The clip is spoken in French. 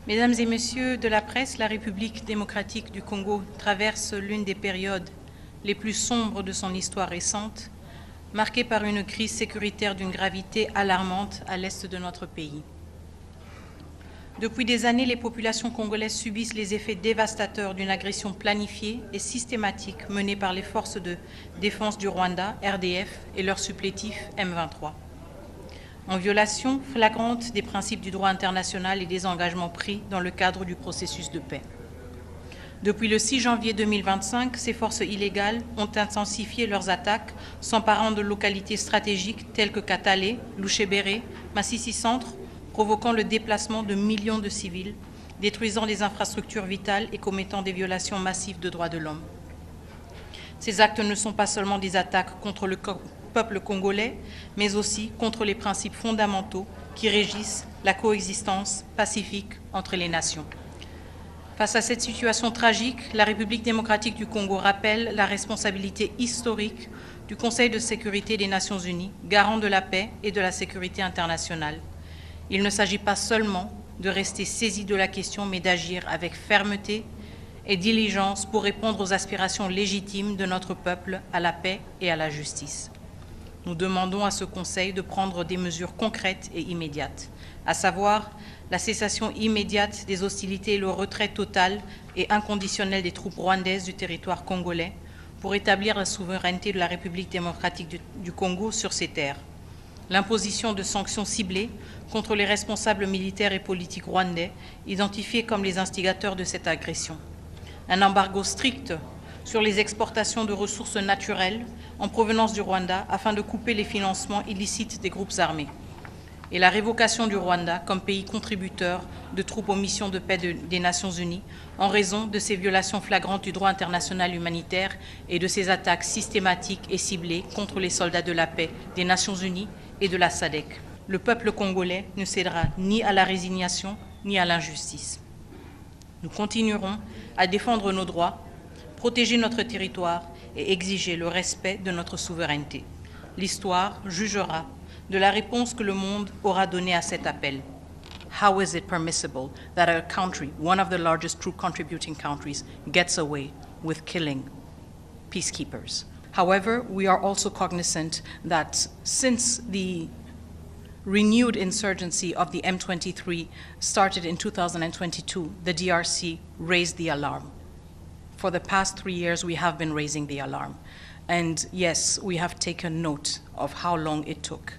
Mesdames et messieurs de la presse, la République démocratique du Congo traverse l'une des périodes les plus sombres de son histoire récente, marquée par une crise sécuritaire d'une gravité alarmante à l'est de notre pays. Depuis des années, les populations congolaises subissent les effets dévastateurs d'une agression planifiée et systématique menée par les forces de défense du Rwanda, RDF, et leur supplétif M23. En violation flagrante des principes du droit international et des engagements pris dans le cadre du processus de paix. Depuis le 6 janvier 2025, ces forces illégales ont intensifié leurs attaques, s'emparant de localités stratégiques telles que Katale, Louchébéré, Massissi Centre, provoquant le déplacement de millions de civils, détruisant des infrastructures vitales et commettant des violations massives de droits de l'homme. Ces actes ne sont pas seulement des attaques contre le peuple congolais, mais aussi contre les principes fondamentaux qui régissent la coexistence pacifique entre les nations. Face à cette situation tragique, la République démocratique du Congo rappelle la responsabilité historique du Conseil de sécurité des Nations unies, garant de la paix et de la sécurité internationale. Il ne s'agit pas seulement de rester saisi de la question, mais d'agir avec fermeté et diligence pour répondre aux aspirations légitimes de notre peuple à la paix et à la justice. Nous demandons à ce Conseil de prendre des mesures concrètes et immédiates, à savoir la cessation immédiate des hostilités et le retrait total et inconditionnel des troupes rwandaises du territoire congolais pour établir la souveraineté de la République démocratique du Congo sur ces terres, l'imposition de sanctions ciblées contre les responsables militaires et politiques rwandais identifiés comme les instigateurs de cette agression, un embargo strict sur les exportations de ressources naturelles en provenance du Rwanda afin de couper les financements illicites des groupes armés, et la révocation du Rwanda comme pays contributeur de troupes aux missions de paix des Nations Unies en raison de ses violations flagrantes du droit international humanitaire et de ses attaques systématiques et ciblées contre les soldats de la paix des Nations Unies et de la SADC. Le peuple congolais ne cédera ni à la résignation ni à l'injustice. Nous continuerons à défendre nos droits, protéger notre territoire et exiger le respect de notre souveraineté. L'histoire jugera de la réponse que le monde aura donnée à cet appel. How is it permissible that a country, one of the largest troop contributing countries, gets away with killing peacekeepers? However, we are also cognizant that since the renewed insurgency of the M23 started in 2022, the DRC raised the alarm. For the past 3 years, we have been raising the alarm. And yes, we have taken note of how long it took